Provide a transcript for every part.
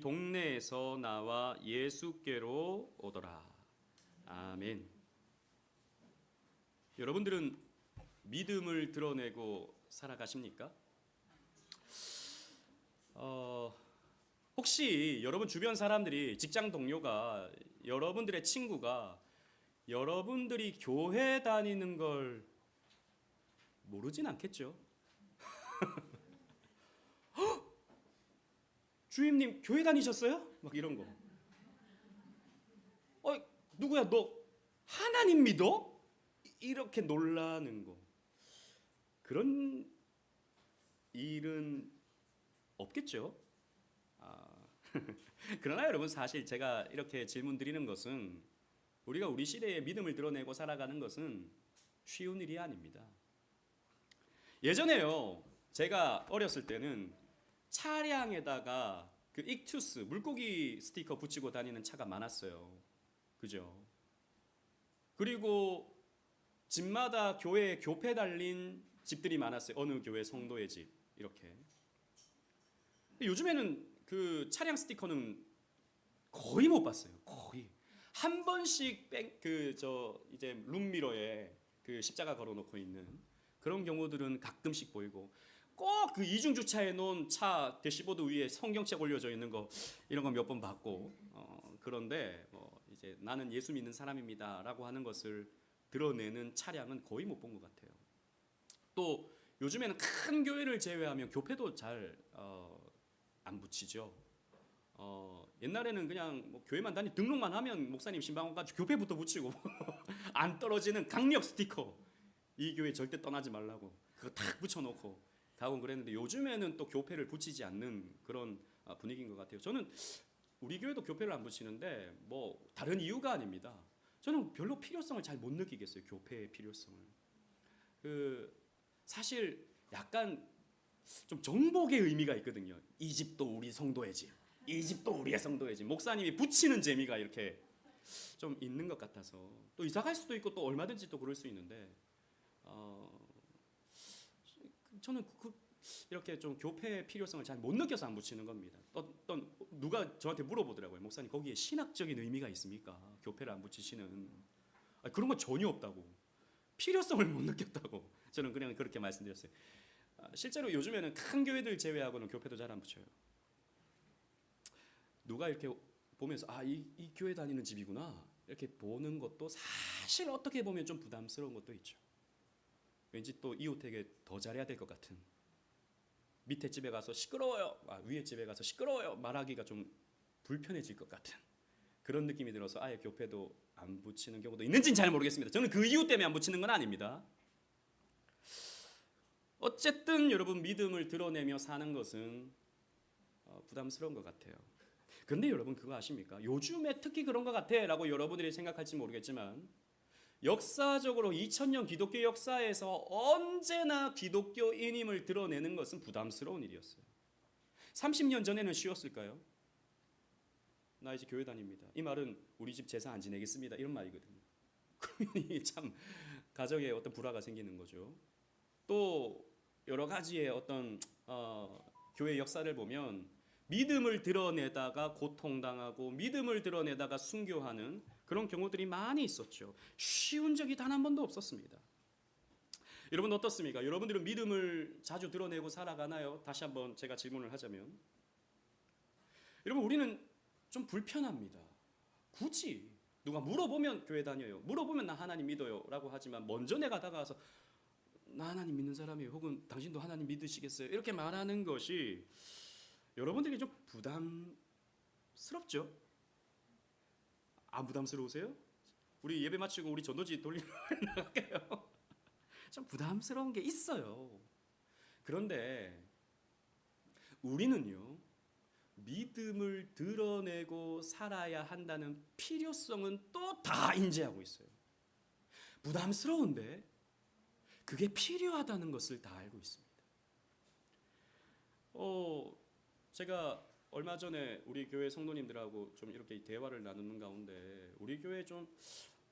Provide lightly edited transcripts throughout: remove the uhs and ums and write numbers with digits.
동네에서 나와 예수께로 오더라. 아멘. 여러분들은 믿음을 드러내고 살아가십니까? 혹시 여러분 주변 사람들이, 직장 동료가, 여러분들의 친구가 여러분들이 교회 다니는 걸 모르진 않겠죠? 주임님 교회 다니셨어요? 막 이런 거. 누구야 너 하나님 믿어? 이렇게 놀라는 거. 그런 일은 없겠죠? 그러나 여러분, 사실 제가 이렇게 질문 드리는 것은, 우리가 우리 시대에 믿음을 드러내고 살아가는 것은 쉬운 일이 아닙니다. 예전에요, 제가 어렸을 때는 차량에다가 그 익투스 물고기 스티커 붙이고 다니는 차가 많았어요. 그죠? 그리고 집마다 교회에 교패 달린 집들이 많았어요. 어느 교회 성도의 집, 이렇게. 요즘에는 그 차량 스티커는 거의 못 봤어요. 거의 한 번씩 이제 룸미러에 그 십자가 걸어놓고 있는 그런 경우들은 가끔씩 보이고, 꼭 그 이중 주차해 놓은 차 대시보드 위에 성경책 올려져 있는 거, 이런 거 몇 번 봤고, 그런데 이제 나는 예수 믿는 사람입니다라고 하는 것을 드러내는 차량은 거의 못 본 것 같아요. 또 요즘에는 큰 교회를 제외하면 교패도 잘 안 붙이죠. 옛날에는 그냥 뭐 교회만 등록만 하면 목사님 신방원 가지고 교패부터 붙이고 안 떨어지는 강력 스티커, 이 교회 절대 떠나지 말라고 그거 탁 붙여놓고 가고 그랬는데, 요즘에는 또 교패를 붙이지 않는 그런 분위기인 것 같아요. 저는 우리 교회도 교패를 안 붙이는데 뭐 다른 이유가 아닙니다. 저는 별로 필요성을 잘 못 느끼겠어요. 교패의 필요성을. 사실 약간 좀 정복의 의미가 있거든요. 이 집도 우리 성도의 집, 이 집도 우리의 성도의 집. 목사님이 붙이는 재미가 이렇게 좀 있는 것 같아서, 또 이사 갈 수도 있고 또 얼마든지 또 그럴 수 있는데, 저는 이렇게 좀 교패의 필요성을 잘 못 느껴서 안 붙이는 겁니다. 어떤 누가 저한테 물어보더라고요. 목사님, 거기에 신학적인 의미가 있습니까? 교패를 안 붙이시는. 그런 건 전혀 없다고. 필요성을 못 느꼈다고. 저는 그냥 그렇게 말씀드렸어요. 실제로 요즘에는 큰 교회들 제외하고는 교패도 잘 안 붙여요. 누가 이렇게 보면서 이 교회 다니는 집이구나 이렇게 보는 것도 사실 어떻게 보면 좀 부담스러운 것도 있죠. 왠지 또 이웃에게 더 잘해야 될 것 같은, 밑에 집에 가서 시끄러워요, 위에 집에 가서 시끄러워요 말하기가 좀 불편해질 것 같은 그런 느낌이 들어서 아예 교패도 안 붙이는 경우도 있는지는 잘 모르겠습니다. 저는 그 이유 때문에 안 붙이는 건 아닙니다. 어쨌든 여러분, 믿음을 드러내며 사는 것은 부담스러운 것 같아요. 그런데 여러분, 그거 아십니까? 요즘에 특히 그런 것 같아 라고 여러분들이 생각할지 모르겠지만, 역사적으로 2000년 기독교 역사에서 언제나 기독교인임을 드러내는 것은 부담스러운 일이었어요. 30년 전에는 쉬웠을까요? 나 이제 교회 다닙니다. 이 말은 우리 집 제사 안 지내겠습니다, 이런 말이거든요. 그러니 참 가정에 어떤 불화가 생기는 거죠. 또 여러 가지의 어떤 교회 역사를 보면 믿음을 드러내다가 고통당하고 믿음을 드러내다가 순교하는 그런 경우들이 많이 있었죠. 쉬운 적이 단 한 번도 없었습니다. 여러분 어떻습니까? 여러분들은 믿음을 자주 드러내고 살아가나요? 다시 한번 제가 질문을 하자면, 여러분, 우리는 좀 불편합니다. 굳이 누가 물어보면 교회 다녀요, 물어보면 나 하나님 믿어요 라고 하지만, 먼저 내가 다가가서 나 하나님 믿는 사람이에요, 혹은 당신도 하나님 믿으시겠어요, 이렇게 말하는 것이 여러분들에게 좀 부담스럽죠? 안 부담스러우세요? 우리 예배 마치고 우리 전도지 돌리러 나갈게요. 좀 부담스러운 게 있어요. 그런데 우리는요, 믿음을 드러내고 살아야 한다는 필요성은 또 다 인지하고 있어요. 부담스러운데 그게 필요하다는 것을 다 알고 있습니다. 제가 얼마 전에 우리 교회 성도님들하고 좀 이렇게 대화를 나누는 가운데, 우리 교회 좀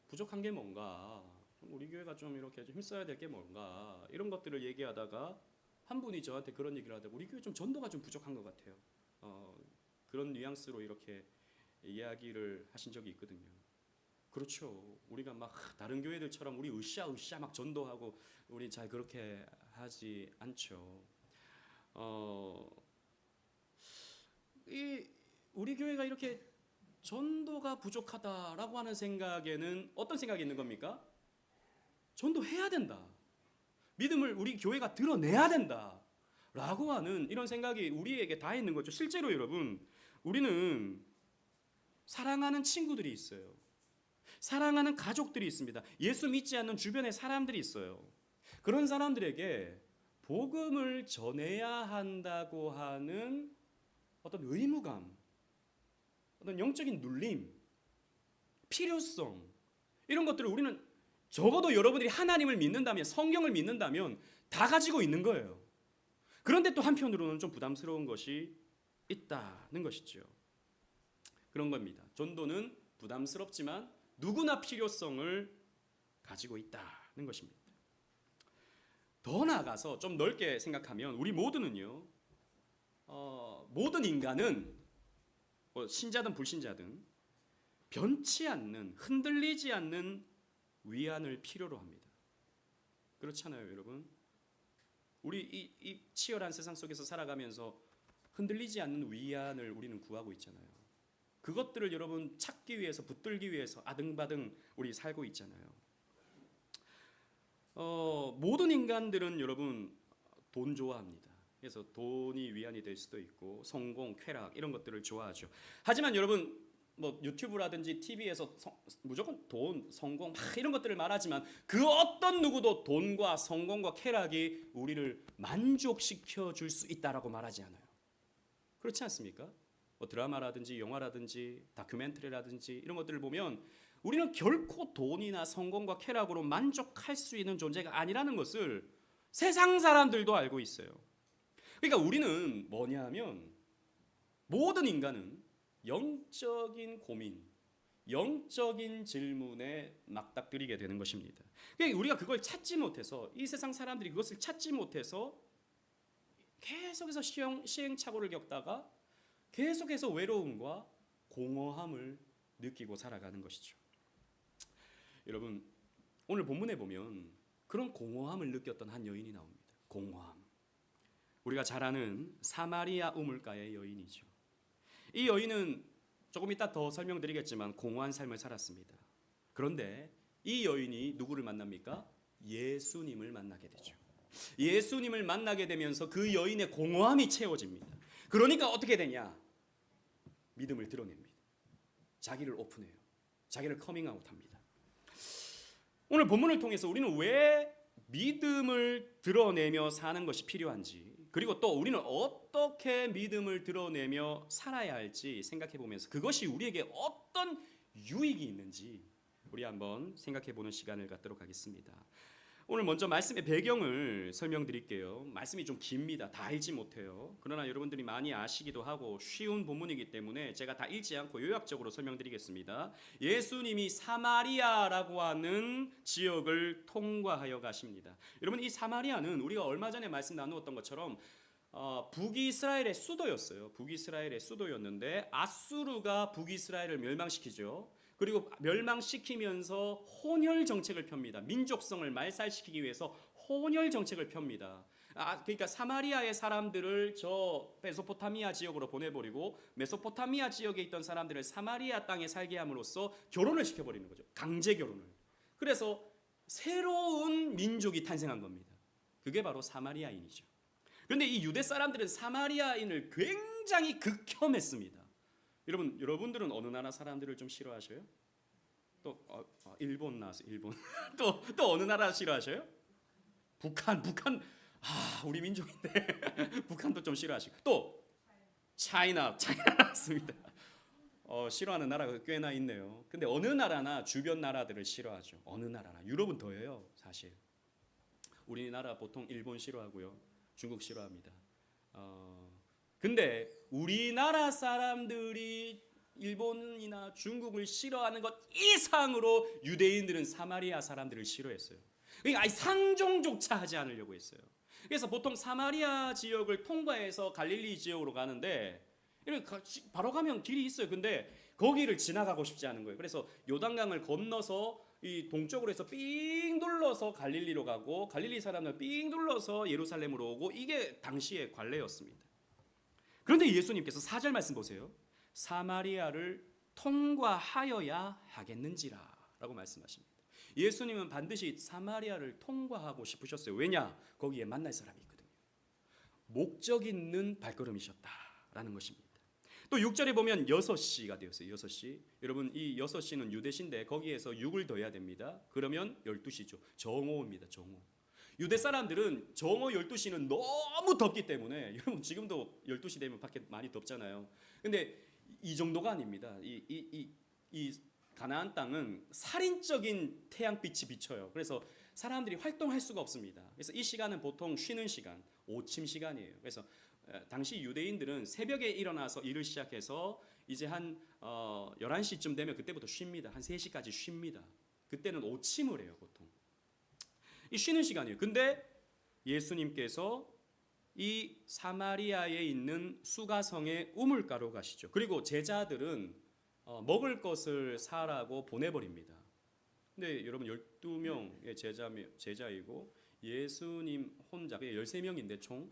부족한 게 뭔가, 우리 교회가 좀 이렇게 좀 힘써야 될 게 뭔가, 이런 것들을 얘기하다가 한 분이 저한테 그런 얘기를 하더라고요. 우리 교회 좀 전도가 좀 부족한 것 같아요. 그런 뉘앙스로 이렇게 이야기를 하신 적이 있거든요. 그렇죠. 우리가 막 다른 교회들처럼 우리 으쌰으쌰 막 전도하고 우리 잘 그렇게 하지 않죠. 이 우리 교회가 이렇게 전도가 부족하다라고 하는 생각에는 어떤 생각이 있는 겁니까? 전도해야 된다. 믿음을 우리 교회가 드러내야 된다. 라고 하는 이런 생각이 우리에게 다 있는 거죠. 실제로 여러분, 우리는 사랑하는 친구들이 있어요. 사랑하는 가족들이 있습니다. 예수 믿지 않는 주변에 사람들이 있어요. 그런 사람들에게 복음을 전해야 한다고 하는 어떤 의무감, 어떤 영적인 눌림, 필요성, 이런 것들을 우리는 적어도 여러분들이 하나님을 믿는다면, 성경을 믿는다면 다 가지고 있는 거예요. 그런데 또 한편으로는 좀 부담스러운 것이 있다는 것이죠. 그런 겁니다. 전도는 부담스럽지만 누구나 필요성을 가지고 있다는 것입니다. 더 나아가서 좀 넓게 생각하면 우리 모두는요, 모든 인간은 신자든 불신자든 변치 않는, 흔들리지 않는 위안을 필요로 합니다. 그렇잖아요, 여러분. 우리 이 치열한 세상 속에서 살아가면서 흔들리지 않는 위안을 우리는 구하고 있잖아요. 그것들을 여러분 찾기 위해서, 붙들기 위해서 아등바등 우리 살고 있잖아요. 모든 인간들은 여러분 돈 좋아합니다. 그래서 돈이 위안이 될 수도 있고 성공, 쾌락 이런 것들을 좋아하죠. 하지만 여러분 뭐 유튜브라든지 TV에서 무조건 돈, 성공 막 이런 것들을 말하지만 그 어떤 누구도 돈과 성공과 쾌락이 우리를 만족시켜 줄 수 있다라고 말하지 않아요. 그렇지 않습니까? 뭐 드라마라든지 영화라든지 다큐멘터리라든지 이런 것들을 보면 우리는 결코 돈이나 성공과 쾌락으로 만족할 수 있는 존재가 아니라는 것을 세상 사람들도 알고 있어요. 그러니까 우리는 뭐냐 하면 모든 인간은 영적인 고민, 영적인 질문에 맞닥뜨리게 되는 것입니다. 그러니까 우리가 그걸 찾지 못해서, 이 세상 사람들이 그것을 찾지 못해서 계속해서 시행착오를 겪다가 계속해서 외로움과 공허함을 느끼고 살아가는 것이죠. 여러분, 오늘 본문에 보면 그런 공허함을 느꼈던 한 여인이 나옵니다. 공허함. 우리가 잘 아는 사마리아 우물가의 여인이죠. 이 여인은 조금 이따 더 설명드리겠지만 공허한 삶을 살았습니다. 그런데 이 여인이 누구를 만납니까? 예수님을 만나게 되죠. 예수님을 만나게 되면서 그 여인의 공허함이 채워집니다. 그러니까 어떻게 되냐? 믿음을 드러냅니다. 자기를 오픈해요. 자기를 커밍아웃합니다. 오늘 본문을 통해서 우리는 왜 믿음을 드러내며 사는 것이 필요한지, 그리고 또 우리는 어떻게 믿음을 드러내며 살아야 할지 생각해 보면서 그것이 우리에게 어떤 유익이 있는지 우리 한번 생각해 보는 시간을 갖도록 하겠습니다. 오늘 먼저 말씀의 배경을 설명드릴게요. 말씀이 좀 깁니다. 다 읽지 못해요. 그러나 여러분들이 많이 아시기도 하고 쉬운 본문이기 때문에 제가 다 읽지 않고 요약적으로 설명드리겠습니다. 예수님이 사마리아라고 하는 지역을 통과하여 가십니다. 여러분, 이 사마리아는 우리가 얼마 전에 말씀 나누었던 것처럼 북이스라엘의 수도였어요. 북이스라엘의 수도였는데 아수르가 북이스라엘을 멸망시키죠. 그리고 멸망시키면서 혼혈 정책을 펴니다. 민족성을 말살시키기 위해서 혼혈 정책을 펴니다. 그러니까 사마리아의 사람들을 저 메소포타미아 지역으로 보내버리고 메소포타미아 지역에 있던 사람들을 사마리아 땅에 살게 함으로써 결혼을 시켜버리는 거죠. 강제 결혼을. 그래서 새로운 민족이 탄생한 겁니다. 그게 바로 사마리아인이죠. 그런데 이 유대 사람들은 사마리아인을 굉장히 극혐했습니다. 여러분들은 어느 나라 사람들을 좀 싫어하셔요? 또 일본 나왔어요. 일본. 또 어느 나라 싫어하셔요? 북한. 우리 민족인데 북한도 좀 싫어하시고 또 차이나 나왔습니다. 싫어하는 나라가 꽤나 있네요. 근데 어느 나라나 주변 나라들을 싫어하죠. 어느 나라나. 유럽은 더해요, 사실. 우리나라 보통 일본 싫어하고요, 중국 싫어합니다. 근데 우리나라 사람들이 일본이나 중국을 싫어하는 것 이상으로 유대인들은 사마리아 사람들을 싫어했어요. 그러니까 상종조차 하지 않으려고 했어요. 그래서 보통 사마리아 지역을 통과해서 갈릴리 지역으로 가는데 이렇게 바로 가면 길이 있어요. 근데 거기를 지나가고 싶지 않은 거예요. 그래서 요단강을 건너서 이 동쪽으로 해서 삥 둘러서 갈릴리로 가고, 갈릴리 사람들 삥 둘러서 예루살렘으로 오고, 이게 당시의 관례였습니다. 그런데 예수님께서 4절 말씀 보세요. 사마리아를 통과하여야 하겠는지라 라고 말씀하십니다. 예수님은 반드시 사마리아를 통과하고 싶으셨어요. 왜냐? 거기에 만날 사람이 있거든요. 목적 있는 발걸음이셨다라는 것입니다. 또 6절에 보면 6시가 되었어요. 6시. 여러분, 이 6시는 유대시인데 거기에서 6을 더해야 됩니다. 그러면 12시죠. 정오입니다. 정오. 유대 사람들은 정오 12시는 너무 덥기 때문에, 여러분 지금도 12시 되면 밖에 많이 덥잖아요. 근데 이 정도가 아닙니다. 이 가나안 땅은 살인적인 태양빛이 비쳐요. 그래서 사람들이 활동할 수가 없습니다. 그래서 이 시간은 보통 쉬는 시간, 오침 시간이에요. 그래서 당시 유대인들은 새벽에 일어나서 일을 시작해서 이제 한 11시쯤 되면 그때부터 쉽니다. 한 3시까지 쉽니다. 그때는 오침을 해요, 보통. 이 쉬는 시간이에요. 근데 예수님께서 이 사마리아에 있는 수가성에 우물가로 가시죠. 그리고 제자들은 먹을 것을 사라고 보내버립니다. 근데 여러분 12명의 제자이고 예수님 혼자 13명인데 총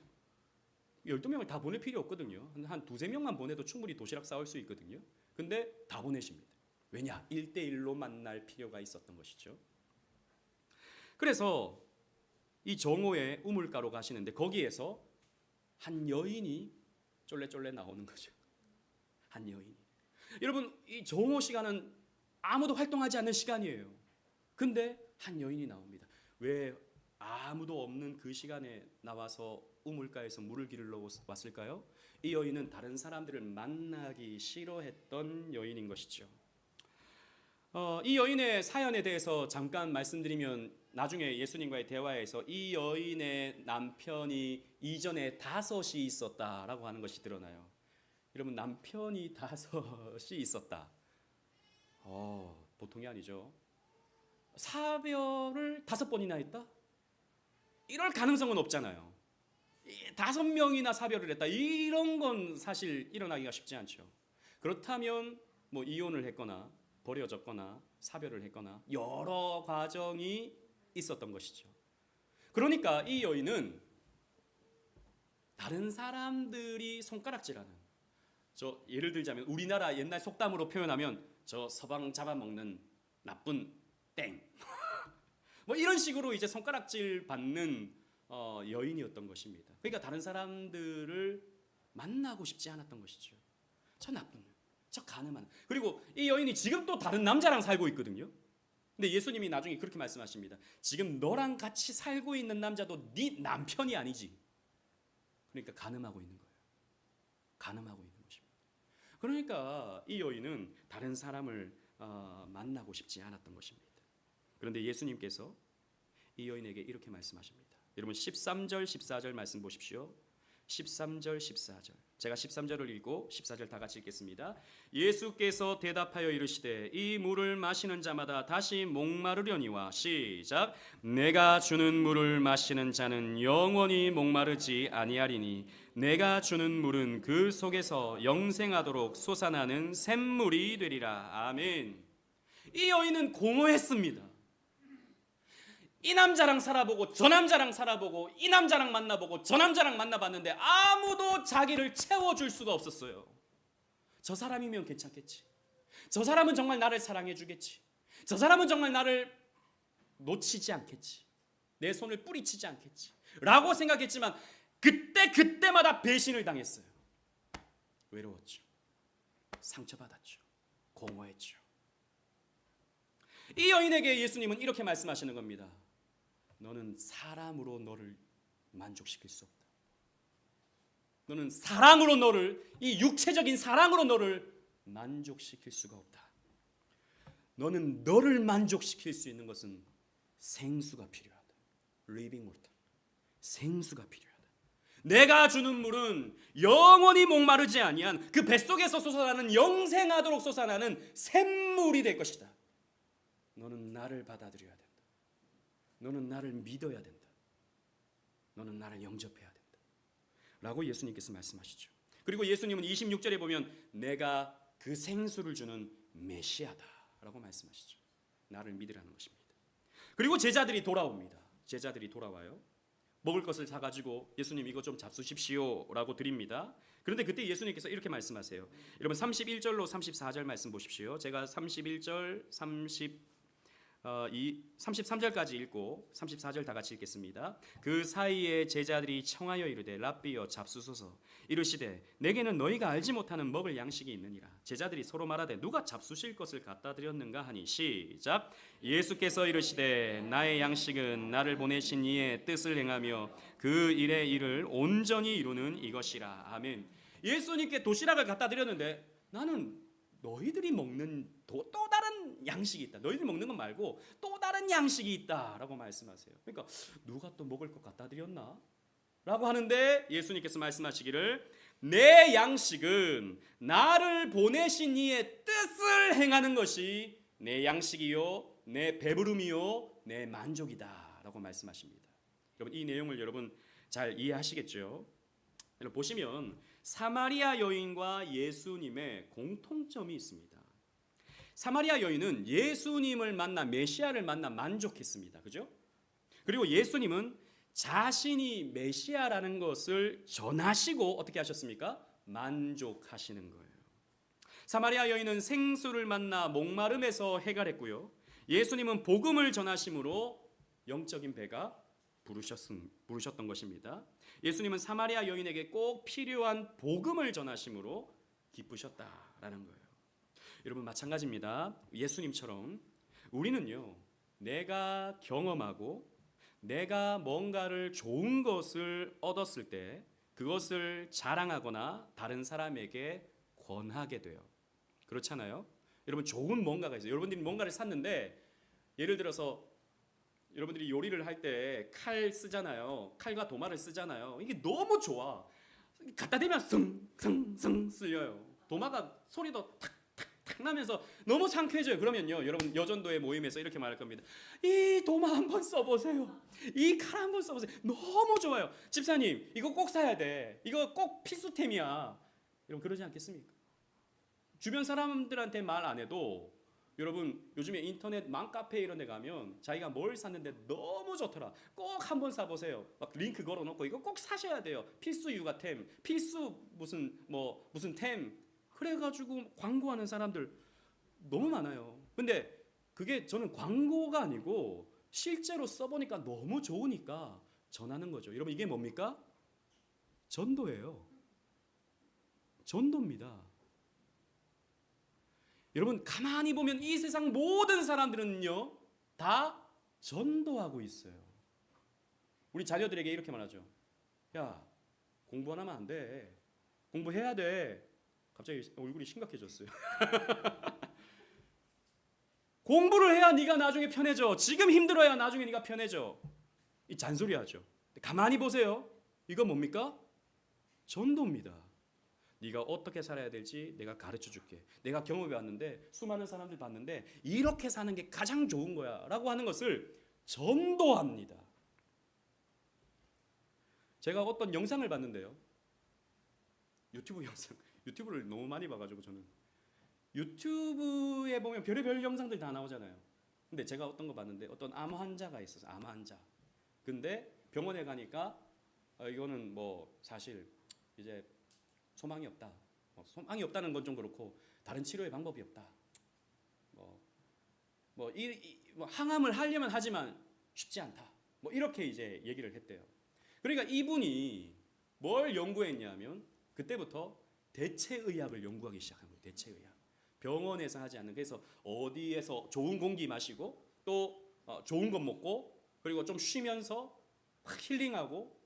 12명을 다 보낼 필요 없거든요. 한 두세 명만 보내도 충분히 도시락 싸올 수 있거든요. 근데 다 보내십니다. 왜냐? 1대1로 만날 필요가 있었던 것이죠. 그래서 이 정오에 우물가로 가시는데 거기에서 한 여인이 쫄래쫄래 나오는 거죠. 한 여인이. 여러분, 이 정오 시간은 아무도 활동하지 않는 시간이에요. 근데 한 여인이 나옵니다. 왜 아무도 없는 그 시간에 나와서 우물가에서 물을 기르러 왔을까요? 이 여인은 다른 사람들을 만나기 싫어했던 여인인 것이죠. 이 여인의 사연에 대해서 잠깐 말씀드리면, 나중에 예수님과의 대화에서 이 여인의 남편이 이전에 5이 있었다라고 하는 것이 드러나요. 여러분, 남편이 5이 있었다. 보통이 아니죠. 사별을 5번이나 했다? 이럴 가능성은 없잖아요. 5명이나 사별을 했다. 이런 건 사실 일어나기가 쉽지 않죠. 그렇다면 뭐 이혼을 했거나 버려졌거나 사별을 했거나 여러 과정이 있었던 것이죠. 그러니까 이 여인은 다른 사람들이 손가락질하는, 저 예를 들자면 우리나라 옛날 속담으로 표현하면 저 서방 잡아먹는 나쁜 땡 뭐 이런 식으로 이제 손가락질 받는 여인이었던 것입니다. 그러니까 다른 사람들을 만나고 싶지 않았던 것이죠. 저 나쁜, 저 가늠한. 그리고 이 여인이 지금 또 다른 남자랑 살고 있거든요. 근데 예수님이 나중에 그렇게 말씀하십니다. 지금 너랑 같이 살고 있는 남자도 네 남편이 아니지. 그러니까 가늠하고 있는 거예요. 가늠하고 있는 것입니다. 그러니까 이 여인은 다른 사람을 만나고 싶지 않았던 것입니다. 그런데 예수님께서 이 여인에게 이렇게 말씀하십니다. 여러분 13절 14절 말씀 보십시오. 13절 14절. 제가 13절을 읽고 14절 다 같이 읽겠습니다. 예수께서 대답하여 이르시되 이 물을 마시는 자마다 다시 목마르려니와, 시작, 내가 주는 물을 마시는 자는 영원히 목마르지 아니하리니 내가 주는 물은 그 속에서 영생하도록 솟아나는 샘물이 되리라. 아멘. 이 여인은 공허했습니다. 이 남자랑 살아보고 저 남자랑 살아보고 이 남자랑 만나보고 저 남자랑 만나봤는데 아무도 자기를 채워줄 수가 없었어요. 저 사람이면 괜찮겠지. 저 사람은 정말 나를 사랑해 주겠지. 저 사람은 정말 나를 놓치지 않겠지. 내 손을 뿌리치지 않겠지 라고 생각했지만 그때마다 배신을 당했어요. 외로웠죠. 상처받았죠. 공허했죠. 이 여인에게 예수님은 이렇게 말씀하시는 겁니다. 너는 사람으로 너를 만족시킬 수 없다. 너는 사랑으로 너를, 이 육체적인 사랑으로 너를 만족시킬 수가 없다. 너는 너를 만족시킬 수 있는 것은 생수가 필요하다. Living water. 생수가 필요하다. 내가 주는 물은 영원히 목마르지 아니한 그 뱃속에서 솟아나는 영생하도록 솟아나는 샘물이 될 것이다. 너는 나를 받아들여야 된다. 너는 나를 믿어야 된다. 너는 나를 영접해야 된다. 라고 예수님께서 말씀하시죠. 그리고 예수님은 26절에 보면 내가 그 생수를 주는 메시아다라고 말씀하시죠. 나를 믿으라는 것입니다. 그리고 제자들이 돌아옵니다. 제자들이 돌아와요. 먹을 것을 사가지고 예수님 이거 좀 잡수십시오라고 드립니다. 그런데 그때 예수님께서 이렇게 말씀하세요. 여러분 31절로 34절 말씀 보십시오. 제가 31절, 33절까지 읽고 34절 다 같이 읽겠습니다. 그 사이에 제자들이 청하여 이르되 랍비여 잡수소서. 이르시되 내게는 너희가 알지 못하는 먹을 양식이 있느니라. 제자들이 서로 말하되 누가 잡수실 것을 갖다 드렸는가 하니 시작. 예수께서 이르시되 나의 양식은 나를 보내신 이의 뜻을 행하며 그 일의 일을 온전히 이루는 이것이라. 아멘. 예수님께 도시락을 갖다 드렸는데 나는 너희들이 먹는 또 다른 양식이 있다. 너희들이 먹는 것 말고 또 다른 양식이 있다라고 말씀하세요. 그러니까 누가 또 먹을 것 갖다 드렸나? 라고 하는데 예수님께서 말씀하시기를 내 양식은 나를 보내신 이의 뜻을 행하는 것이 내 양식이요 내 배부름이요 내 만족이다 라고 말씀하십니다. 여러분 이 내용을 여러분 잘 이해하시겠죠? 여러분 보시면 사마리아 여인과 예수님의 공통점이 있습니다. 사마리아 여인은 예수님을 만나 메시아를 만나 만족했습니다. 그죠? 그리고 예수님은 자신이 메시아라는 것을 전하시고 어떻게 하셨습니까? 만족하시는 거예요. 사마리아 여인은 생수를 만나 목마름에서 해갈했고요. 예수님은 복음을 전하심으로 영적인 배가 부르셨던 것입니다. 예수님은 사마리아 여인에게 꼭 필요한 복음을 전하심으로 기쁘셨다라는 거예요. 여러분 마찬가지입니다. 예수님처럼 우리는요, 내가 경험하고 내가 뭔가를 좋은 것을 얻었을 때 그것을 자랑하거나 다른 사람에게 권하게 돼요. 그렇잖아요? 여러분 좋은 뭔가가 있어요. 여러분들이 뭔가를 샀는데 예를 들어서 여러분들이 요리를 할 때 칼 쓰잖아요. 칼과 도마를 쓰잖아요. 이게 너무 좋아. 갖다 대면 승승승 쓸려요. 도마가 소리도 탁탁탁 나면서 너무 상쾌해져요. 그러면요, 여러분 여전도의 모임에서 이렇게 말할 겁니다. 이 도마 한번 써보세요. 이 칼 한번 써보세요. 너무 좋아요. 집사님 이거 꼭 사야 돼. 이거 꼭 필수템이야. 여러분 그러지 않겠습니까? 주변 사람들한테 말 안 해도 여러분 요즘에 인터넷 맘카페 이런 데 가면 자기가 뭘 샀는데 너무 좋더라. 꼭 한번 사보세요. 막 링크 걸어놓고 이거 꼭 사셔야 돼요. 필수 육아템, 필수 무슨 템. 그래가지고 광고하는 사람들 너무 많아요. 근데 그게 저는 광고가 아니고 실제로 써보니까 너무 좋으니까 전하는 거죠. 여러분 이게 뭡니까? 전도예요. 전도입니다. 여러분 가만히 보면 이 세상 모든 사람들은요 다 전도하고 있어요. 우리 자녀들에게 이렇게 말하죠. 야 공부 안 하면 안 돼. 공부해야 돼. 갑자기 얼굴이 심각해졌어요. 공부를 해야 네가 나중에 편해져. 지금 힘들어야 나중에 네가 편해져. 이 잔소리하죠. 가만히 보세요. 이건 뭡니까? 전도입니다. 네가 어떻게 살아야 될지 내가 가르쳐 줄게. 내가 경험해 왔는데 수많은 사람들 봤는데 이렇게 사는 게 가장 좋은 거야 라고 하는 것을 전도합니다. 제가 어떤 영상을 봤는데요. 유튜브 영상. 유튜브를 너무 많이 봐가지고 저는 유튜브에 보면 별의별 영상들 다 나오잖아요. 근데 제가 어떤 거 봤는데 어떤 암 환자가 있어서 암 환자. 근데 병원에 가니까 이거는 뭐 사실 이제 소망이 없다. 소망이 없다는 건 좀 그렇고 다른 치료의 방법이 없다. 항암을 하려면 하지만 쉽지 않다. 이렇게 이제 얘기를 했대요. 그러니까 이분이 뭘 연구했냐면 그때부터 대체의학을 연구하기 시작한 거예요. 대체의학. 병원에서 하지 않는. 그래서 어디에서 좋은 공기 마시고 또 좋은 것 먹고 그리고 좀 쉬면서 확 힐링하고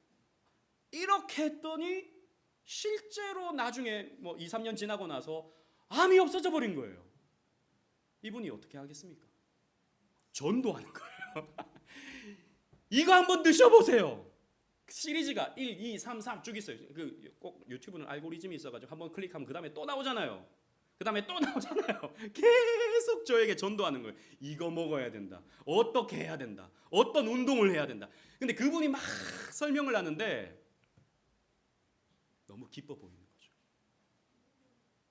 이렇게 했더니 실제로 나중에 2, 3년 지나고 나서 암이 없어져 버린 거예요. 이분이 어떻게 하겠습니까? 전도하는 거예요. 이거 한번 드셔보세요. 시리즈가 1, 2, 3, 4 쭉 있어요. 꼭 유튜브는 알고리즘이 있어가지고 한번 클릭하면 그 다음에 또 나오잖아요. 계속 저에게 전도하는 거예요. 이거 먹어야 된다. 어떻게 해야 된다. 어떤 운동을 해야 된다. 근데 그분이 막 설명을 하는데 너무 기뻐 보이는 거죠.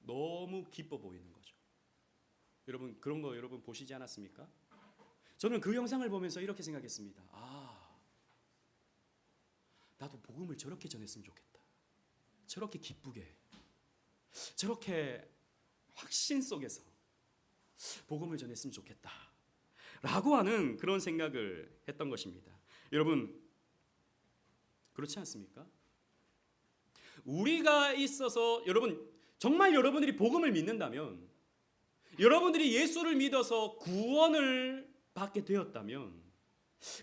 너무 기뻐 보이는 거죠. 여러분 그런 거 여러분 보시지 않았습니까? 저는 그 영상을 보면서 이렇게 생각했습니다. 나도 복음을 저렇게 전했으면 좋겠다. 저렇게 기쁘게, 저렇게 확신 속에서 복음을 전했으면 좋겠다 라고 하는 그런 생각을 했던 것입니다. 여러분 그렇지 않습니까? 우리가 있어서 여러분 정말 여러분들이 복음을 믿는다면, 여러분들이 예수를 믿어서 구원을 받게 되었다면,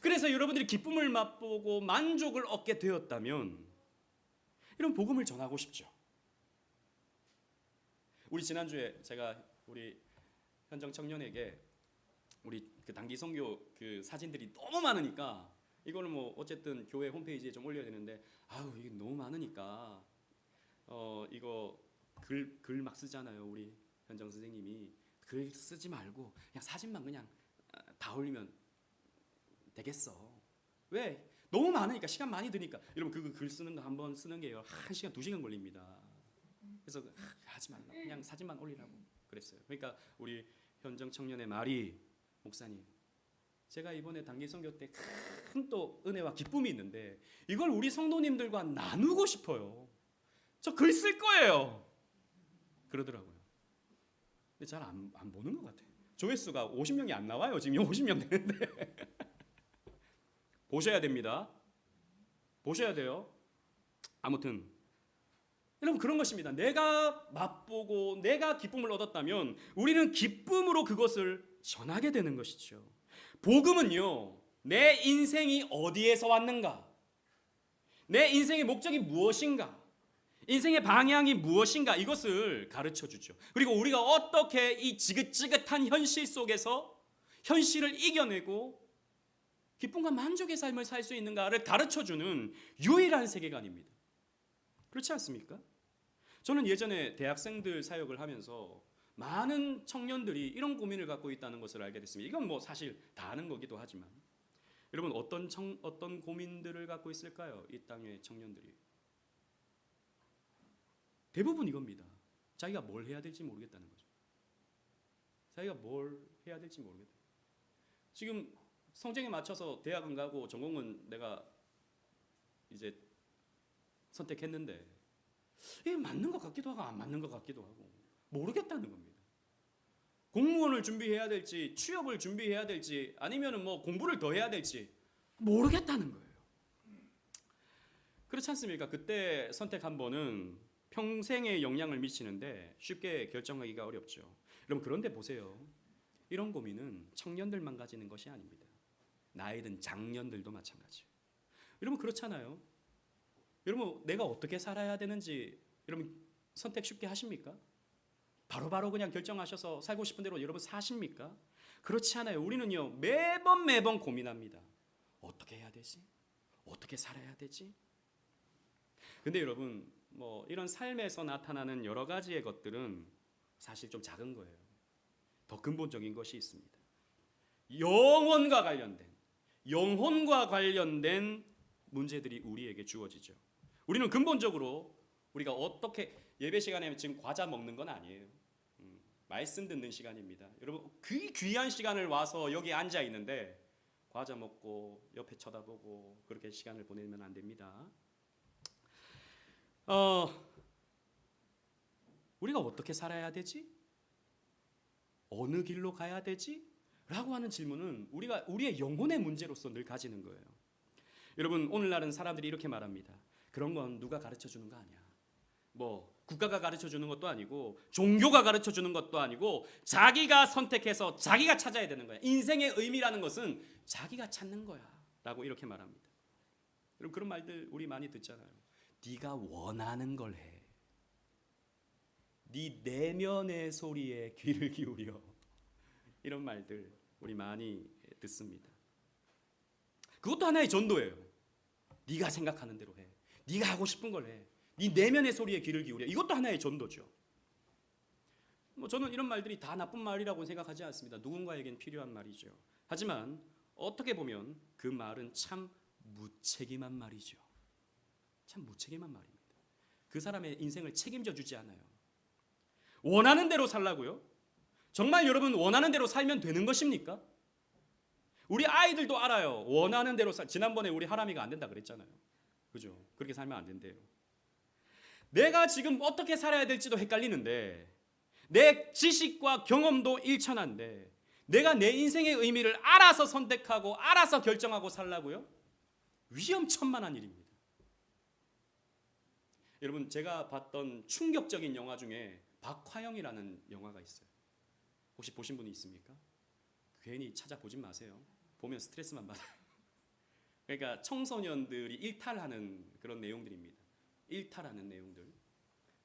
그래서 여러분들이 기쁨을 맛보고 만족을 얻게 되었다면 이런 복음을 전하고 싶죠. 우리 지난주에 제가 우리 현정 청년에게 우리 그 단기 선교 그 사진들이 너무 많으니까 이거는 뭐 어쨌든 교회 홈페이지에 좀 올려야 되는데 이게 너무 많으니까 이거 글 막 쓰잖아요. 우리 현정 선생님이 글 쓰지 말고 그냥 사진만 그냥 다 올리면 되겠어. 왜? 너무 많으니까, 시간 많이 드니까. 여러분 그 글 쓰는 거 한번 쓰는 게 1시간 2시간 걸립니다. 그래서 하지 말라. 그냥 사진만 올리라고 그랬어요. 그러니까 우리 현정 청년의 말이, 목사님 제가 이번에 단기 선교 때 큰 또 은혜와 기쁨이 있는데 이걸 우리 성도님들과 나누고 싶어요. 저 글 쓸 거예요. 그러더라고요. 근데 잘 안 보는 것 같아요. 조회수가 50명이 안 나와요. 지금 50명 되는데 보셔야 됩니다. 보셔야 돼요. 아무튼 여러분 그런 것입니다. 내가 맛보고 내가 기쁨을 얻었다면 우리는 기쁨으로 그것을 전하게 되는 것이죠. 복음은요, 내 인생이 어디에서 왔는가, 내 인생의 목적이 무엇인가, 인생의 방향이 무엇인가, 이것을 가르쳐 주죠. 그리고 우리가 어떻게 이 지긋지긋한 현실 속에서 현실을 이겨내고 기쁨과 만족의 삶을 살 수 있는가를 가르쳐주는 유일한 세계관입니다. 그렇지 않습니까? 저는 예전에 대학생들 사역을 하면서 많은 청년들이 이런 고민을 갖고 있다는 것을 알게 됐습니다. 이건 뭐 사실 다 아는 거기도 하지만, 여러분 어떤 고민들을 갖고 있을까요? 이 땅의 청년들이 대부분 이겁니다. 자기가 뭘 해야 될지 모르겠다는 거죠. 자기가 뭘 해야 될지 모르겠다. 지금 성적에 맞춰서 대학은 가고 전공은 내가 이제 선택했는데 이게 맞는 것 같기도 하고 안 맞는 것 같기도 하고 모르겠다는 겁니다. 공무원을 준비해야 될지 취업을 준비해야 될지 아니면은 뭐 공부를 더 해야 될지 모르겠다는 거예요. 그렇지 않습니까? 그때 선택 한 번은 평생에 영향을 미치는데 쉽게 결정하기가 어렵죠. 여러분 그런데 보세요. 이런 고민은 청년들만 가지는 것이 아닙니다. 나이 든 장년들도 마찬가지예요. 여러분 그렇잖아요. 여러분 내가 어떻게 살아야 되는지 여러분 선택 쉽게 하십니까? 바로바로 그냥 결정하셔서 살고 싶은 대로 여러분 사십니까? 그렇지 않아요. 우리는요 매번 고민합니다. 어떻게 해야 되지? 어떻게 살아야 되지? 근데 여러분 뭐 이런 삶에서 나타나는 여러 가지의 것들은 사실 좀 작은 거예요. 더 근본적인 것이 있습니다. 영혼과 관련된 문제들이 우리에게 주어지죠. 우리는 근본적으로 우리가 어떻게 예배 시간에 지금 과자 먹는 건 아니에요. 말씀 듣는 시간입니다. 여러분 그 귀한 시간을 와서 여기 앉아 있는데 과자 먹고 옆에 쳐다보고 그렇게 시간을 보내면 안 됩니다. 우리가 어떻게 살아야 되지? 어느 길로 가야 되지? 라고 하는 질문은 우리의 영혼의 문제로서 늘 가지는 거예요. 여러분 오늘날은 사람들이 이렇게 말합니다. 그런 건 누가 가르쳐 주는 거 아니야. 뭐 국가가 가르쳐 주는 것도 아니고 종교가 가르쳐 주는 것도 아니고 자기가 선택해서 자기가 찾아야 되는 거야. 인생의 의미라는 것은 자기가 찾는 거야 라고 이렇게 말합니다. 여러분 그런 말들 우리 많이 듣잖아요. 네가 원하는 걸 해. 네 내면의 소리에 귀를 기울여. 이런 말들 우리 많이 듣습니다. 그것도 하나의 전도예요. 네가 생각하는 대로 해. 네가 하고 싶은 걸 해. 네 내면의 소리에 귀를 기울여. 이것도 하나의 전도죠. 뭐 저는 이런 말들이 다 나쁜 말이라고 생각하지 않습니다. 누군가에겐 필요한 말이죠. 하지만 어떻게 보면 그 말은 참 무책임한 말이죠. 참 무책임한 말입니다. 그 사람의 인생을 책임져 주지 않아요. 원하는 대로 살라고요? 정말 여러분 원하는 대로 살면 되는 것입니까? 우리 아이들도 알아요. 원하는 대로 지난번에 우리 하람이가 안 된다 그랬잖아요. 그죠? 그렇게 살면 안 된대요. 내가 지금 어떻게 살아야 될지도 헷갈리는데, 내 지식과 경험도 일천한데, 내가 내 인생의 의미를 알아서 선택하고 알아서 결정하고 살라고요? 위험천만한 일입니다. 여러분, 제가 봤던 충격적인 영화 중에 박화영이라는 영화가 있어요. 혹시 보신 분이 있습니까? 괜히 찾아보지 마세요. 보면 스트레스만 받아요. 그러니까 청소년들이 일탈하는 그런 내용들입니다. 일탈하는 내용들.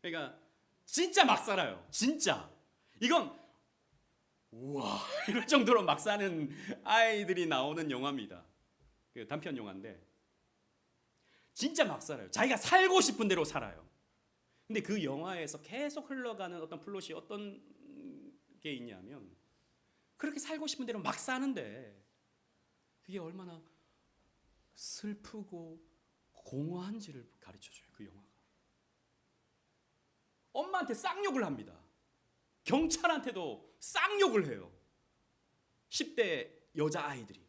그러니까 진짜 막 살아요. 진짜. 이건 우와 이럴 정도로 막 사는 아이들이 나오는 영화입니다. 그 단편 영화인데 진짜 막 살아요. 자기가 살고 싶은 대로 살아요. 근데 그 영화에서 계속 흘러가는 어떤 플롯이 어떤 게 있냐면, 그렇게 살고 싶은 대로 막 사는데 그게 얼마나 슬프고 공허한지를 가르쳐줘요. 그 영화가. 엄마한테 쌍욕을 합니다. 경찰한테도 쌍욕을 해요. 10대 여자아이들이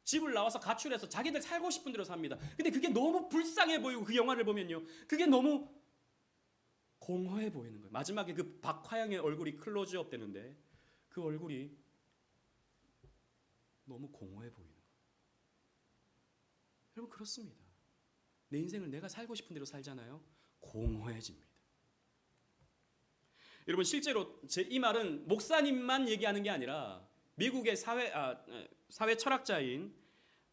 집을 나와서 가출해서 자기들 살고 싶은 대로 삽니다. 근데 그게 너무 불쌍해 보이고, 그 영화를 보면요, 그게 너무 공허해 보이는 거예요. 마지막에 그 박화영의 얼굴이 클로즈업 되는데 그 얼굴이 너무 공허해 보이는 거예요. 여러분, 그렇습니다. 내 인생을 내가 살고 싶은 대로 살잖아요. 공허해집니다. 여러분, 실제로 이 말은 목사님만 얘기하는 게 아니라 미국의 사회 철학자인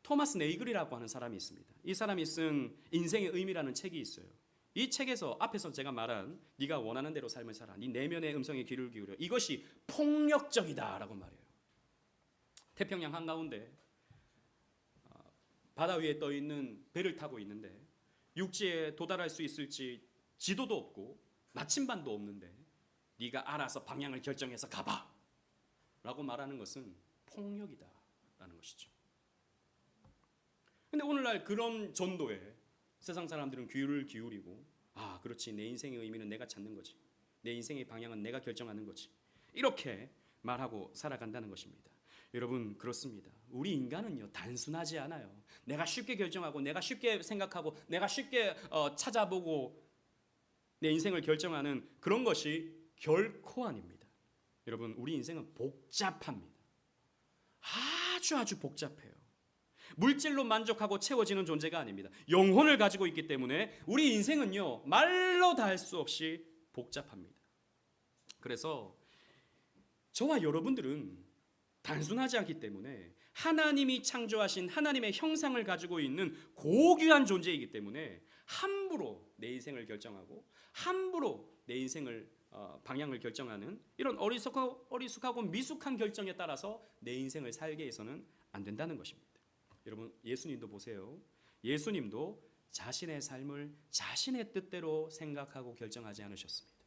토마스 네이글이라고 하는 사람이 있습니다. 이 사람이 쓴 인생의 의미라는 책이 있어요. 이 책에서 앞에서 제가 말한 네가 원하는 대로 삶을 살아, 네 내면의 음성에 귀를 기울여, 이것이 폭력적이다라고 말해요. 태평양 한가운데 바다 위에 떠 있는 배를 타고 있는데 육지에 도달할 수 있을지 지도도 없고 나침반도 없는데 네가 알아서 방향을 결정해서 가봐 라고 말하는 것은 폭력이다라는 것이죠. 근데 오늘날 그런 전도에 세상 사람들은 귀를 기울이고, 아 그렇지, 내 인생의 의미는 내가 찾는 거지, 내 인생의 방향은 내가 결정하는 거지, 이렇게 말하고 살아간다는 것입니다. 여러분, 그렇습니다. 우리 인간은요 단순하지 않아요. 내가 쉽게 결정하고 내가 쉽게 생각하고 내가 쉽게 찾아보고 내 인생을 결정하는 그런 것이 결코 아닙니다. 여러분, 우리 인생은 복잡합니다. 아주 복잡해요. 물질로 만족하고 채워지는 존재가 아닙니다. 영혼을 가지고 있기 때문에 우리 인생은요 말로 다 할 수 없이 복잡합니다. 그래서 저와 여러분들은 단순하지 않기 때문에 하나님이 창조하신 하나님의 형상을 가지고 있는 고귀한 존재이기 때문에 함부로 내 인생을 결정하고 함부로 내 인생을 방향을 결정하는 이런 어리숙하고 미숙한 결정에 따라서 내 인생을 살게 해서는 안 된다는 것입니다. 여러분, 예수님도 보세요. 예수님도 자신의 삶을 자신의 뜻대로 생각하고 결정하지 않으셨습니다.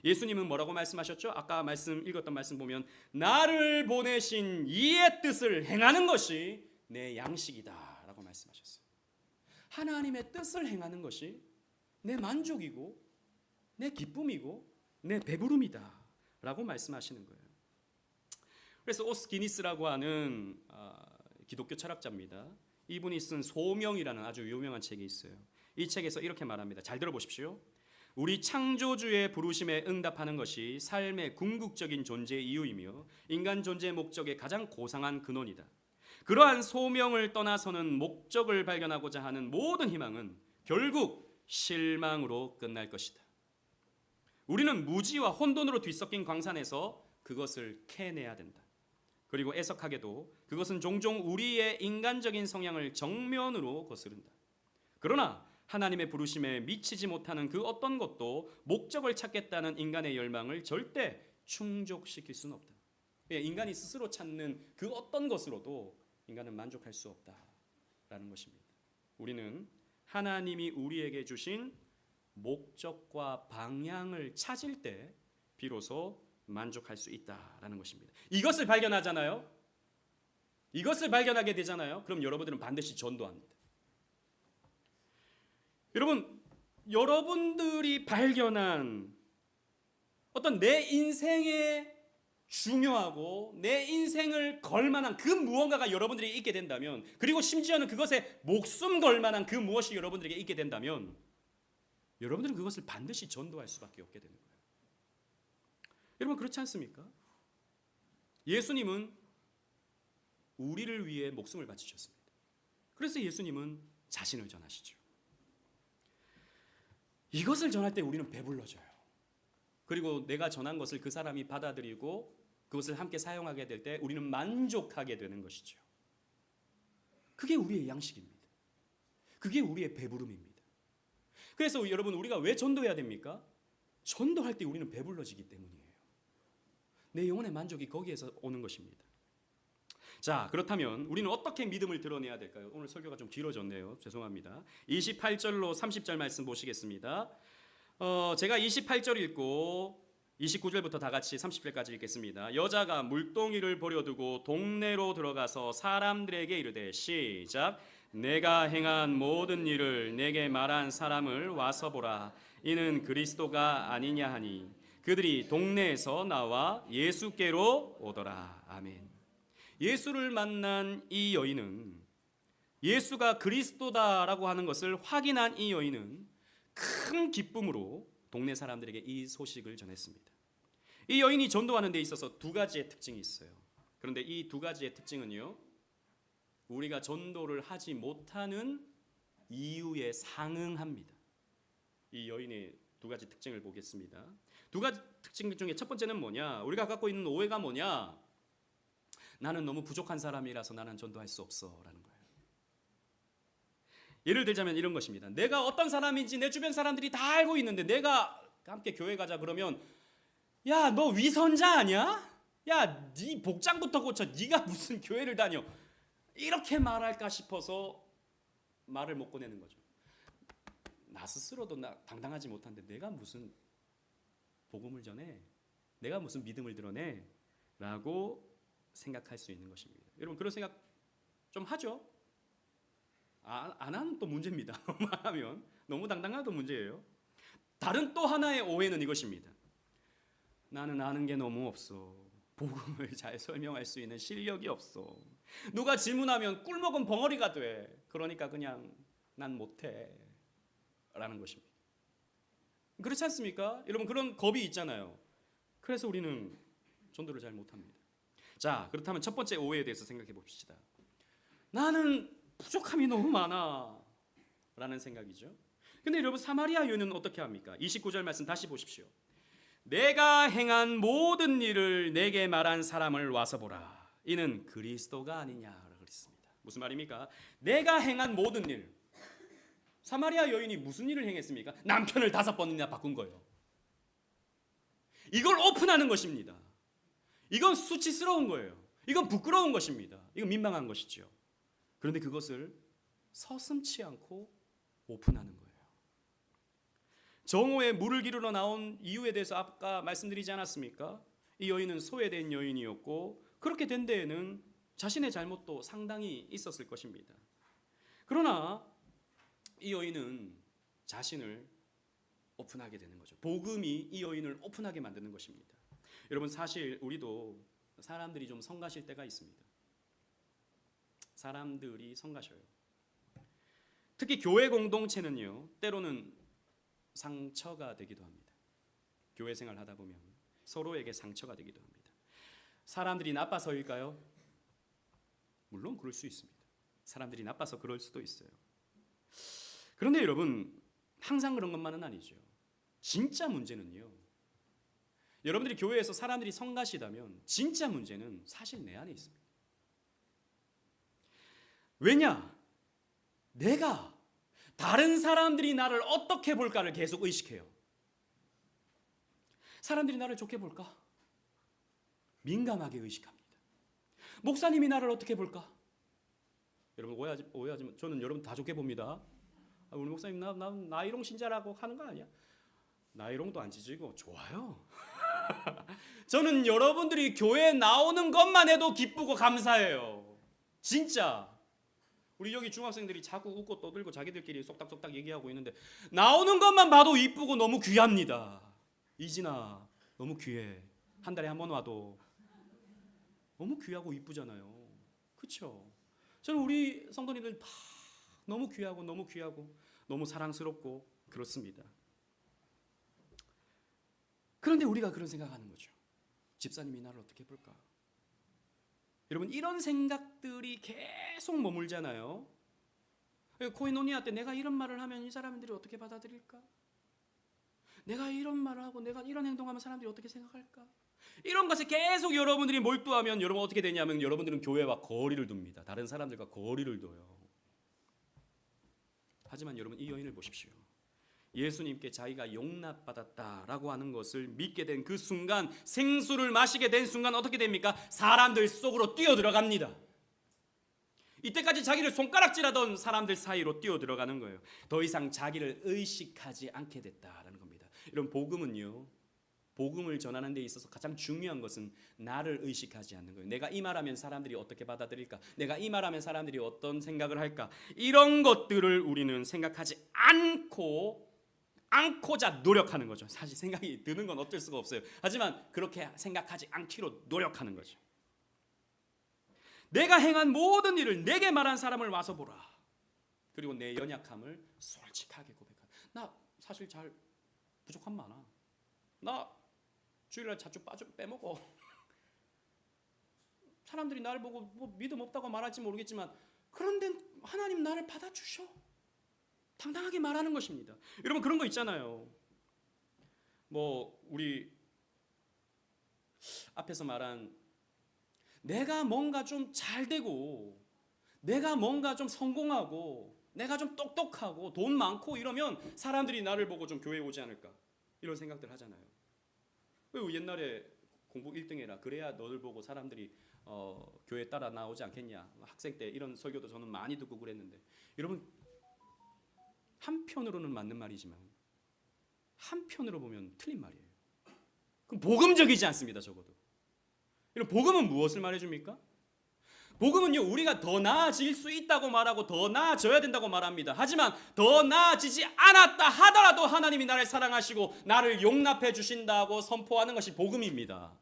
예수님은 뭐라고 말씀하셨죠? 아까 읽었던 말씀 보면 나를 보내신 이의 뜻을 행하는 것이 내 양식이다 라고 말씀하셨어요. 하나님의 뜻을 행하는 것이 내 만족이고 내 기쁨이고 내 배부름이다 라고 말씀하시는 거예요. 그래서 오스 기니스라고 하는 기독교 철학자입니다. 이분이 쓴 소명이라는 아주 유명한 책이 있어요. 이 책에서 이렇게 말합니다. 잘 들어보십시오. 우리 창조주의 부르심에 응답하는 것이 삶의 궁극적인 존재의 이유이며 인간 존재의 목적의 가장 고상한 근원이다. 그러한 소명을 떠나서는 목적을 발견하고자 하는 모든 희망은 결국 실망으로 끝날 것이다. 우리는 무지와 혼돈으로 뒤섞인 광산에서 그것을 캐내야 된다. 그리고 애석하게도 그것은 종종 우리의 인간적인 성향을 정면으로 거스른다. 그러나 하나님의 부르심에 미치지 못하는 그 어떤 것도 목적을 찾겠다는 인간의 열망을 절대 충족시킬 수는 없다. 인간이 스스로 찾는 그 어떤 것으로도 인간은 만족할 수 없다라는 것입니다. 우리는 하나님이 우리에게 주신 목적과 방향을 찾을 때 비로소 만족할 수 있다라는 것입니다. 이것을 발견하잖아요. 이것을 발견하게 되잖아요. 그럼 여러분들은 반드시 전도합니다. 여러분, 여러분들이 발견한 어떤 내 인생에 중요하고 내 인생을 걸 만한 그 무언가가 여러분들이 있게 된다면, 그리고 심지어는 그것에 목숨 걸 만한 그 무엇이 여러분들에게 있게 된다면, 여러분들은 그것을 반드시 전도할 수밖에 없게 되는 거예요. 여러분, 그렇지 않습니까? 예수님은 우리를 위해 목숨을 바치셨습니다. 그래서 예수님은 자신을 전하시죠. 이것을 전할 때 우리는 배불러져요. 그리고 내가 전한 것을 그 사람이 받아들이고 그것을 함께 사용하게 될 때 우리는 만족하게 되는 것이죠. 그게 우리의 양식입니다. 그게 우리의 배부름입니다. 그래서 여러분, 우리가 왜 전도해야 됩니까? 전도할 때 우리는 배불러지기 때문이에요. 내 영혼의 만족이 거기에서 오는 것입니다. 자, 그렇다면 우리는 어떻게 믿음을 드러내야 될까요? 오늘 설교가 좀 길어졌네요. 죄송합니다. 28절로 30절 말씀 보시겠습니다. 제가 28절 읽고 29절부터 다 같이 30절까지 읽겠습니다. 여자가 물동이를 버려두고 동네로 들어가서 사람들에게 이르되, 시작. 내가 행한 모든 일을 내게 말한 사람을 와서 보라. 이는 그리스도가 아니냐 하니 그들이 동네에서 나와 예수께로 오더라. 아멘. 예수를 만난 이 여인은, 예수가 그리스도다라고 하는 것을 확인한 이 여인은 큰 기쁨으로 동네 사람들에게 이 소식을 전했습니다. 이 여인이 전도하는 데 있어서 두 가지의 특징이 있어요. 그런데 이 두 가지의 특징은요, 우리가 전도를 하지 못하는 이유에 상응합니다. 이 여인의 두 가지 특징을 보겠습니다. 두 가지 특징 중에 첫 번째는 뭐냐? 우리가 갖고 있는 오해가 뭐냐? 나는 너무 부족한 사람이라서 나는 전도할 수 없어 라는 거예요. 예를 들자면 이런 것입니다. 내가 어떤 사람인지 내 주변 사람들이 다 알고 있는데 내가 함께 교회 가자 그러면, 야, 너 위선자 아니야? 야, 네 복장부터 고쳐. 네가 무슨 교회를 다녀? 이렇게 말할까 싶어서 말을 못 꺼내는 거죠. 나 스스로도 당당하지 못한데 내가 무슨 복음을 전해? 내가 무슨 믿음을 드러내? 라고 생각할 수 있는 것입니다. 여러분, 그런 생각 좀 하죠? 안 하면 또 문제입니다. 너무 하면, 너무 당당해도 문제예요. 다른 또 하나의 오해는 이것입니다. 나는 아는 게 너무 없어. 복음을 잘 설명할 수 있는 실력이 없어. 누가 질문하면 꿀먹은 벙어리가 돼. 그러니까 그냥 난 못해 라는 것입니다. 그렇지 않습니까? 여러분, 그런 겁이 있잖아요. 그래서 우리는 전도를 잘 못합니다. 자, 그렇다면 첫 번째 오해에 대해서 생각해 봅시다. 나는 부족함이 너무 많아 라는 생각이죠. 근데 여러분, 사마리아 여인은 어떻게 합니까? 29절 말씀 다시 보십시오. 내가 행한 모든 일을 내게 말한 사람을 와서 보라. 이는 그리스도가 아니냐라고 그랬습니다. 무슨 말입니까? 내가 행한 모든 일. 사마리아 여인이 무슨 일을 행했습니까? 남편을 5번이나 바꾼 거예요. 이걸 오픈하는 것입니다. 이건 수치스러운 거예요. 이건 부끄러운 것입니다. 이건 민망한 것이죠. 그런데 그것을 서슴지 않고 오픈하는 거예요. 정오에 물을 기르러 나온 이유에 대해서 아까 말씀드리지 않았습니까? 이 여인은 소외된 여인이었고, 그렇게 된 데에는 자신의 잘못도 상당히 있었을 것입니다. 그러나 이 여인은 자신을 오픈하게 되는 거죠. 복음이 이 여인을 오픈하게 만드는 것입니다. 여러분, 사실 우리도 사람들이 좀 성가실 때가 있습니다. 사람들이 성가셔요. 특히 교회 공동체는요, 때로는 상처가 되기도 합니다. 교회 생활 하다 보면 서로에게 상처가 되기도 합니다. 사람들이 나빠서일까요? 물론 그럴 수 있습니다. 사람들이 나빠서 그럴 수도 있어요. 그런데 여러분, 항상 그런 것만은 아니죠. 진짜 문제는요, 여러분들이 교회에서 사람들이 성가시다면 진짜 문제는 사실 내 안에 있습니다. 왜냐? 내가 다른 사람들이 나를 어떻게 볼까를 계속 의식해요. 사람들이 나를 좋게 볼까? 민감하게 의식합니다. 목사님이 나를 어떻게 볼까? 여러분, 오해하지 저는 여러분 다 좋게 봅니다. 우리 목사님 나 나이롱 신자라고 하는 거 아니야? 나이롱도 안 찢어지고 좋아요. 저는 여러분들이 교회에 나오는 것만 해도 기쁘고 감사해요. 진짜. 우리 여기 중학생들이 자꾸 웃고 떠들고 자기들끼리 쏙닥쏙닥 얘기하고 있는데 나오는 것만 봐도 이쁘고 너무 귀합니다. 이진아, 너무 귀해. 한 달에 한 번 와도 너무 귀하고 이쁘잖아요. 그렇죠? 저는 우리 성도님들 다 너무 귀하고 너무 귀하고 너무 사랑스럽고 그렇습니다. 그런데 우리가 그런 생각하는 거죠. 집사님이 나를 어떻게 볼까? 여러분 이런 생각들이 계속 머물잖아요. 코이노니아 때 내가 이런 말을 하면 이 사람들이 어떻게 받아들일까? 내가 이런 말을 하고 내가 이런 행동하면 사람들이 어떻게 생각할까? 이런 것에 계속 여러분들이 몰두하면 여러분 어떻게 되냐면 여러분들은 교회와 거리를 둡니다. 다른 사람들과 거리를 둬요. 하지만 여러분 이 여인을 보십시오. 예수님께 자기가 용납받았다라고 하는 것을 믿게 된 그 순간, 생수를 마시게 된 순간 어떻게 됩니까? 사람들 속으로 뛰어들어갑니다. 이때까지 자기를 손가락질하던 사람들 사이로 뛰어들어가는 거예요. 더 이상 자기를 의식하지 않게 됐다라는 겁니다. 이런 복음은요, 복음을 전하는 데 있어서 가장 중요한 것은 나를 의식하지 않는 거예요. 내가 이 말하면 사람들이 어떻게 받아들일까? 내가 이 말하면 사람들이 어떤 생각을 할까? 이런 것들을 우리는 생각하지 않고자 노력하는 거죠. 사실 생각이 드는 건 어쩔 수가 없어요. 하지만 그렇게 생각하지 않기로 노력하는 거죠. 내가 행한 모든 일을 내게 말한 사람을 와서 보라. 그리고 내 연약함을 솔직하게 고백하라. 나 사실 잘 부족함 많아. 나 주일날 자주 빼먹어. 사람들이 나를 보고 뭐 믿음 없다고 말할지 모르겠지만 그런데 하나님 나를 받아주셔. 당당하게 말하는 것입니다. 여러분 그런 거 있잖아요. 뭐 우리 앞에서 말한 내가 뭔가 좀 잘되고 내가 뭔가 좀 성공하고 내가 좀 똑똑하고 돈 많고 이러면 사람들이 나를 보고 좀 교회에 오지 않을까 이런 생각들 하잖아요. 왜 옛날에 공부 1등 해라 그래야 너를 보고 사람들이 교회 따라 나오지 않겠냐. 학생 때 이런 설교도 저는 많이 듣고 그랬는데 여러분 한편으로는 맞는 말이지만 한편으로 보면 틀린 말이에요. 그럼 복음적이지 않습니다. 적어도. 이런 복음은 무엇을 말해줍니까? 복음은요 우리가 더 나아질 수 있다고 말하고 더 나아져야 된다고 말합니다. 하지만 더 나아지지 않았다 하더라도 하나님이 나를 사랑하시고 나를 용납해 주신다고 선포하는 것이 복음입니다.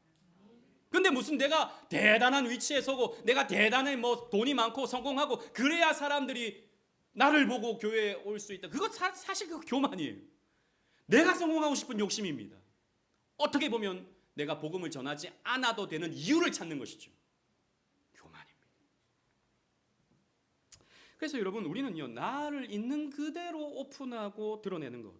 근데 무슨 내가 대단한 위치에 서고 내가 대단히 뭐 돈이 많고 성공하고 그래야 사람들이 나를 보고 교회에 올 수 있다. 그거 사실 그 교만이에요. 내가 성공하고 싶은 욕심입니다. 어떻게 보면 내가 복음을 전하지 않아도 되는 이유를 찾는 것이죠. 교만입니다. 그래서 여러분 우리는요 나를 있는 그대로 오픈하고 드러내는 것.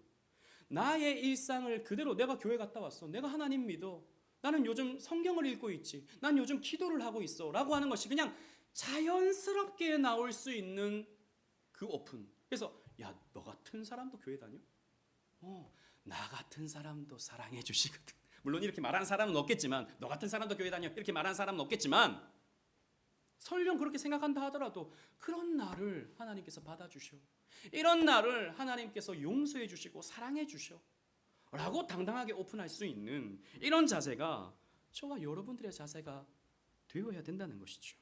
나의 일상을 그대로 내가 교회 갔다 왔어. 내가 하나님 믿어. 나는 요즘 성경을 읽고 있지. 난 요즘 기도를 하고 있어. 라고 하는 것이 그냥 자연스럽게 나올 수 있는 그 오픈. 그래서 야, 너 같은 사람도 교회 다녀? 나 같은 사람도 사랑해 주시거든. 물론 이렇게 말하는 사람은 없겠지만 너 같은 사람도 교회 다녀 이렇게 말하는 사람은 없겠지만 설령 그렇게 생각한다 하더라도 그런 나를 하나님께서 받아주셔. 이런 나를 하나님께서 용서해 주시고 사랑해 주셔. 라고 당당하게 오픈할 수 있는 이런 자세가 저와 여러분들의 자세가 되어야 된다는 것이죠.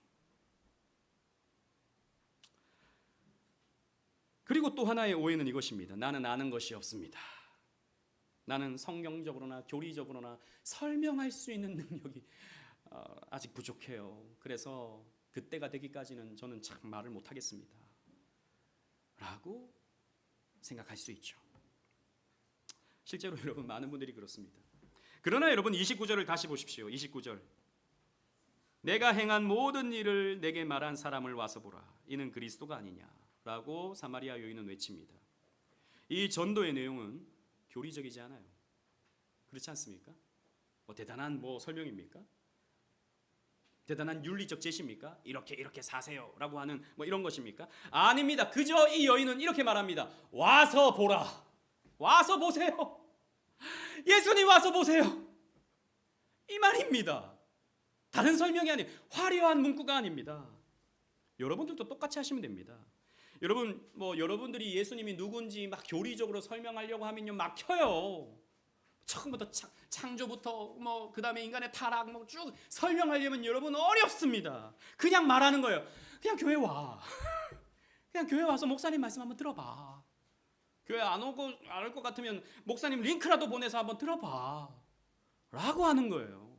그리고 또 하나의 오해는 이것입니다. 나는 아는 것이 없습니다. 나는 성경적으로나 교리적으로나 설명할 수 있는 능력이 아직 부족해요. 그래서 그때가 되기까지는 저는 참 말을 못하겠습니다. 라고 생각할 수 있죠. 실제로 여러분 많은 분들이 그렇습니다. 그러나 여러분 29절을 다시 보십시오. 29절. 내가 행한 모든 일을 내게 말한 사람을 와서 보라. 이는 그리스도가 아니냐. 라고 사마리아 여인은 외칩니다. 이 전도의 내용은 교리적이지 않아요. 그렇지 않습니까? 대단한 설명입니까? 대단한 윤리적 제시입니까? 이렇게 사세요라고 하는 이런 것입니까? 아닙니다. 그저 이 여인은 이렇게 말합니다. 와서 보라. 와서 보세요. 예수님 와서 보세요. 이 말입니다. 다른 설명이 아니에요. 화려한 문구가 아닙니다. 여러분들도 똑같이 하시면 됩니다. 여러분 여러분들이 예수님이 누군지 막 교리적으로 설명하려고 하면요 막혀요. 처음부터 창조부터 그다음에 인간의 타락 쭉 설명하려면 여러분 어렵습니다. 그냥 말하는 거예요. 그냥 교회 와. 그냥 교회 와서 목사님 말씀 한번 들어봐. 교회 안 올 것 같으면 목사님 링크라도 보내서 한번 들어봐. 라고 하는 거예요.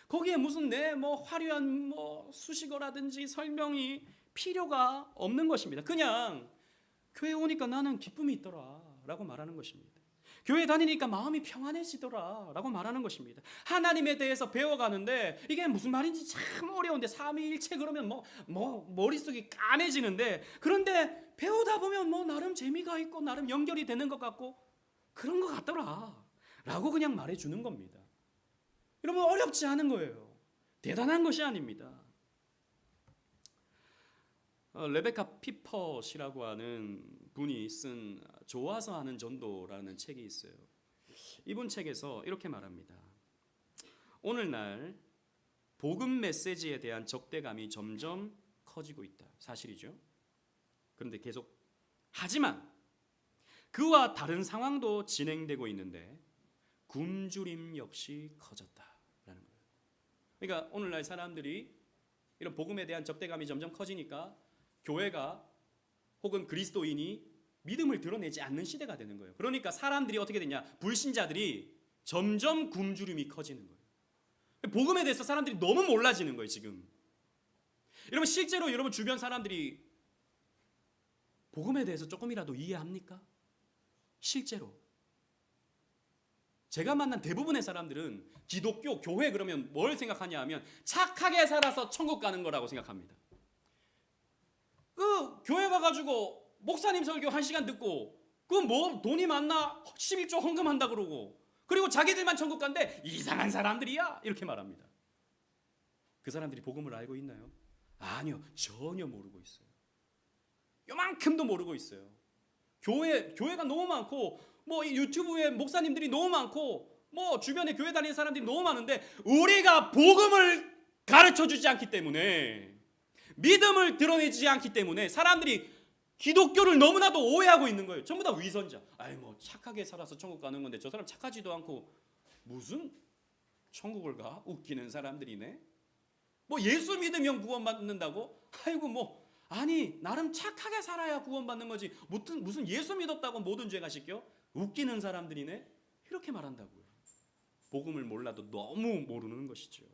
거기에 무슨 내 화려한 수식어라든지 설명이 필요가 없는 것입니다. 그냥 교회 오니까 나는 기쁨이 있더라 라고 말하는 것입니다. 교회 다니니까 마음이 평안해지더라 라고 말하는 것입니다. 하나님에 대해서 배워가는데 이게 무슨 말인지 참 어려운데, 삼위일체 그러면 머릿속이 까매지는데, 그런데 배우다 보면 나름 재미가 있고 나름 연결이 되는 것 같고 그런 것 같더라 라고 그냥 말해주는 겁니다. 여러분, 어렵지 않은 거예요. 대단한 것이 아닙니다. 레베카 피퍼시라고 하는 분이 쓴 좋아서 하는 전도라는 책이 있어요. 이분 책에서 이렇게 말합니다. 오늘날 복음 메시지에 대한 적대감이 점점 커지고 있다. 사실이죠. 그런데 계속 하지만 그와 다른 상황도 진행되고 있는데 굶주림 역시 커졌다라는 거예요. 그러니까 오늘날 사람들이 이런 복음에 대한 적대감이 점점 커지니까 교회가 혹은 그리스도인이 믿음을 드러내지 않는 시대가 되는 거예요. 그러니까 사람들이 어떻게 되냐? 불신자들이 점점 굶주림이 커지는 거예요. 복음에 대해서 사람들이 너무 몰라지는 거예요, 지금. 여러분, 실제로 여러분 주변 사람들이 복음에 대해서 조금이라도 이해합니까? 실제로. 제가 만난 대부분의 사람들은 기독교, 교회 그러면 뭘 생각하냐 하면 착하게 살아서 천국 가는 거라고 생각합니다. 그 교회 가가지고 목사님 설교 1시간 듣고 그 돈이 많나 11조 헌금한다 그러고, 그리고 자기들만 천국 간대. 이상한 사람들이야 이렇게 말합니다. 그 사람들이 복음을 알고 있나요? 아니요, 전혀 모르고 있어요. 요만큼도 모르고 있어요. 교회가 너무 많고 유튜브에 목사님들이 너무 많고 주변에 교회 다니는 사람들이 너무 많은데 우리가 복음을 가르쳐주지 않기 때문에, 믿음을 드러내지 않기 때문에 사람들이 기독교를 너무나도 오해하고 있는 거예요. 전부 다 위선자. 착하게 살아서 천국 가는 건데 저 사람 착하지도 않고 무슨 천국을 가? 웃기는 사람들이네. 예수 믿으면 구원받는다고? 아니 나름 착하게 살아야 구원받는 거지 무슨 예수 믿었다고 모든 죄가 씻겨? 웃기는 사람들이네. 이렇게 말한다고요. 복음을 몰라도 너무 모르는 것이죠.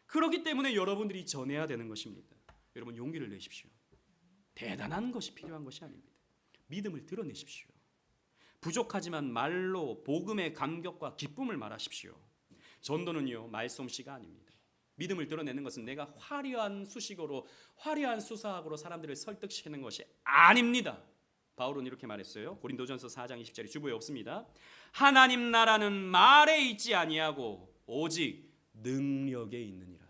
그렇기 때문에 여러분들이 전해야 되는 것입니다. 여러분, 용기를 내십시오. 대단한 것이 필요한 것이 아닙니다. 믿음을 드러내십시오. 부족하지만 말로 복음의 감격과 기쁨을 말하십시오. 전도는요, 말솜씨가 아닙니다. 믿음을 드러내는 것은 내가 화려한 수식어로, 화려한 수사학으로 사람들을 설득시키는 것이 아닙니다. 바울은 이렇게 말했어요. 고린도전서 4장 20절에 주부에 없습니다. 하나님 나라는 말에 있지 아니하고 오직 능력에 있느니라.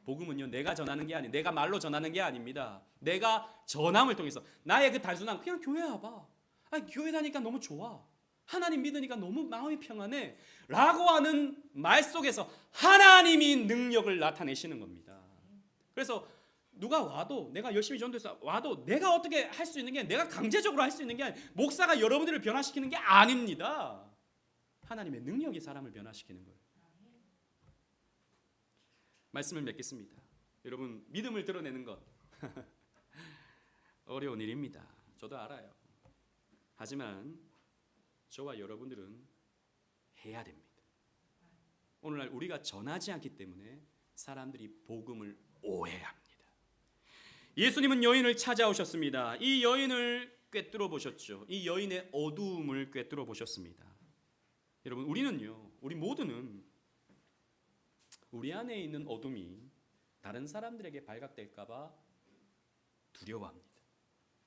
복음은요, 내가 전하는 게 아니에요. 내가 말로 전하는 게 아닙니다. 내가 전함을 통해서 나의 그 단순한 그냥 교회 와봐. 교회 다니까 너무 좋아. 하나님 믿으니까 너무 마음이 평안해 라고 하는 말 속에서 하나님이 능력을 나타내시는 겁니다. 그래서 누가 와도, 내가 열심히 전도해서 와도 내가 어떻게 할 수 있는 게, 내가 강제적으로 할 수 있는 게 아니에요. 목사가 여러분들을 변화시키는 게 아닙니다. 하나님의 능력이 사람을 변화시키는 거예요. 말씀을 맺겠습니다. 여러분, 믿음을 드러내는 것 어려운 일입니다. 저도 알아요. 하지만 저와 여러분들은 해야 됩니다. 오늘날 우리가 전하지 않기 때문에 사람들이 복음을 오해합니다. 예수님은 여인을 찾아오셨습니다. 이 여인을 꿰뚫어 보셨죠. 이 여인의 어두움을 꿰뚫어 보셨습니다. 여러분, 우리 모두는 우리 안에 있는 어둠이 다른 사람들에게 발각될까 봐 두려워합니다.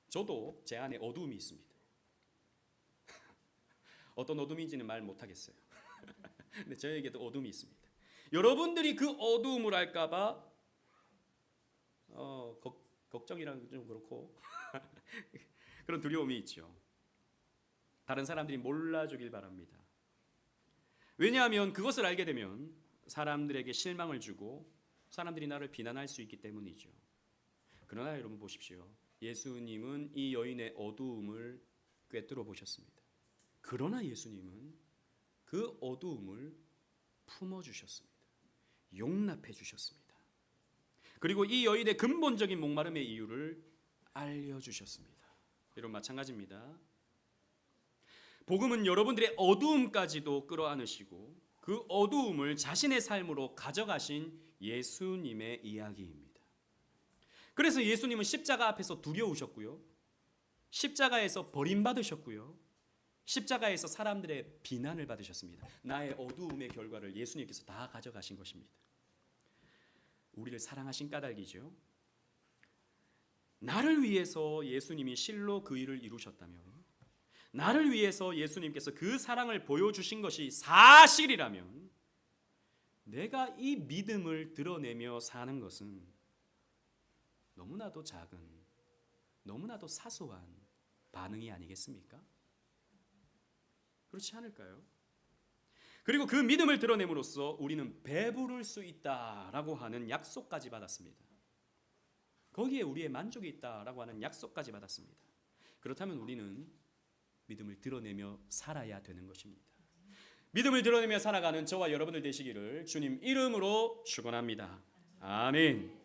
저도 제 안에 어두움이 있습니다. 어떤 어둠인지는 말 못하겠어요. 근데 저에게도 어둠이 있습니다. 여러분들이 그 어두움을 알까 봐 걱정이라는 좀 그렇고 그런 두려움이 있죠. 다른 사람들이 몰라주길 바랍니다. 왜냐하면 그것을 알게 되면 사람들에게 실망을 주고 사람들이 나를 비난할 수 있기 때문이죠. 그러나 여러분 보십시오. 예수님은 이 여인의 어두움을 꿰뚫어 보셨습니다. 그러나 예수님은 그 어두움을 품어주셨습니다. 용납해 주셨습니다. 그리고 이 여인의 근본적인 목마름의 이유를 알려주셨습니다. 여러분, 마찬가지입니다. 복음은 여러분들의 어두움까지도 끌어안으시고 그 어두움을 자신의 삶으로 가져가신 예수님의 이야기입니다. 그래서 예수님은 십자가 앞에서 두려우셨고요. 십자가에서 버림받으셨고요. 십자가에서 사람들의 비난을 받으셨습니다. 나의 어두움의 결과를 예수님께서 다 가져가신 것입니다. 우리를 사랑하신 까닭이죠. 나를 위해서 예수님이 실로 그 일을 이루셨다면, 나를 위해서 예수님께서 그 사랑을 보여주신 것이 사실이라면, 내가 이 믿음을 드러내며 사는 것은 너무나도 작은, 너무나도 사소한 반응이 아니겠습니까? 그렇지 않을까요? 그리고 그 믿음을 드러냄으로써 우리는 배부를 수 있다라고 하는 약속까지 받았습니다. 거기에 우리의 만족이 있다라고 하는 약속까지 받았습니다. 그렇다면 우리는 믿음을 드러내며 살아야 되는 것입니다. 믿음을 드러내며 살아가는 저와 여러분들 되시기를 주님 이름으로 축원합니다. 아멘.